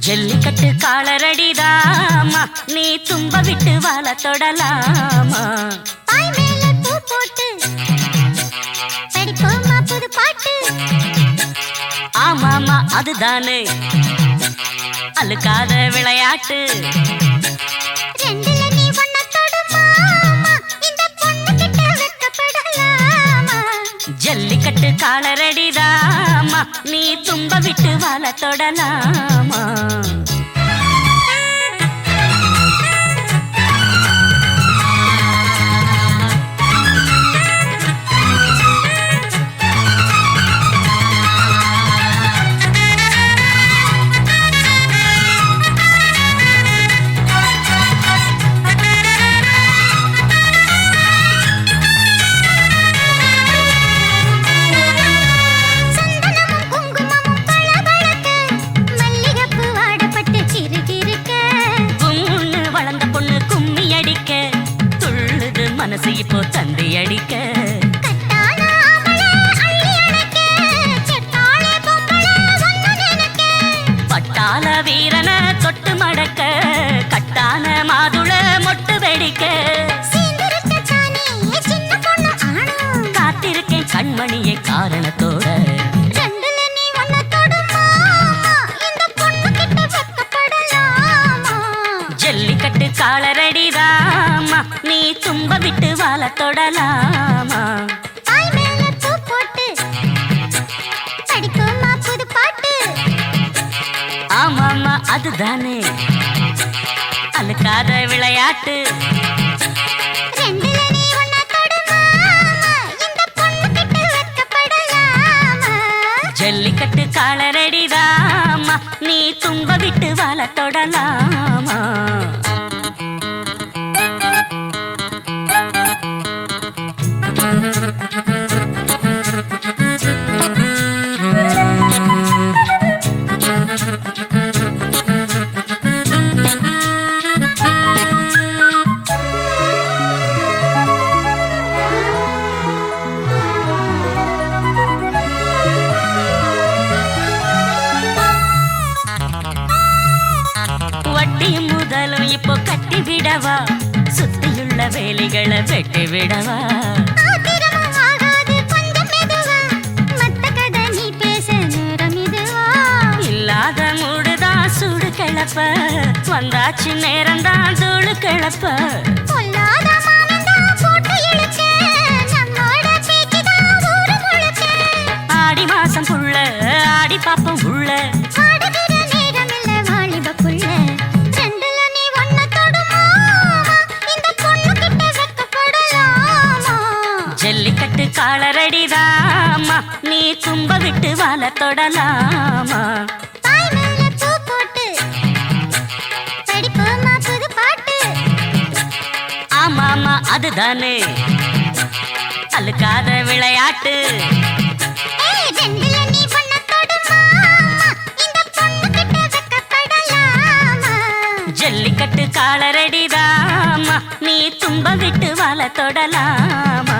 ஜல்லிக்கட்டு காலரடிதாமா, நீ தும்ப விட்டு வாழ தொடலாமா. பாய் மேல பூ போட்டு படிப்போமா புது பாட்டு. ஆமாமா அதுதானே அழுக்காத விளையாட்டு. ரெண்டுல நீ ஒன்ன தொடுமாமா, இந்த பொண்ணு கிட்ட வெட்கப்படலாமா. ஜல்லிக்கட்டு காலரடிதாமா, நீ தும்ப விட்டு வாழ தொடலாமா. மனசு இப்போ தந்தி அடிக்க, பட்டாள வீரன தொட்டு மடக்க, கட்டான மாதுள மொட்டு வெடிக்க, காத்திருக்கேன் கண்மணியை காரணத்தோட. ஜல்லிக்கட்டு காலரடிதாமா, நீ தும்ப விட்டு வாழ தொடலாமா. பாய் மேல பூ போட்டு படிப்போமா புது பாட்டு. ஆமாமா அதுதானே அழுக்காத விளையாட்டு. ரெண்டுல நீ ஒன்ன தொடுமாமா, இந்த பொண்ணு கிட்ட வெட்கப்படலாமா. ஜல்லிக்கட்டு காலரடிதாமா, நீ தும்ப விட்டு வாழ தொடலாமா. வட்டியும் முதலும் இப்போ கட்டி விடவா, சுத்தியுள்ள வேலைகளை வெட்டி விடவா. இல்லாத மூடுதான் சூடு கிளப்ப, வந்தாச்சு நேரம்தான் தூளு கிளப்ப. ஆடி மாசம் புள்ள ஆடி பாப்பம் உள்ள, ஜல்லிக்கட்டு காலரடிதாமா, நீ தும்ப விட்டு வாழ தொடலாமா. பாய் மேல பூ போட்டு படிப்போமா புது பாட்டு. ஆமாமா அதுதானே அழுக்காத விளையாட்டு. ரெண்டுல நீ ஒன்ன தொடுமாமா, இந்த பொண்ணு கிட்ட வெட்கப்படலாமா. ஜல்லிக்கட்டு காலரடிதாமா, நீ தும்ப விட்டு வாழ தொடலாமா.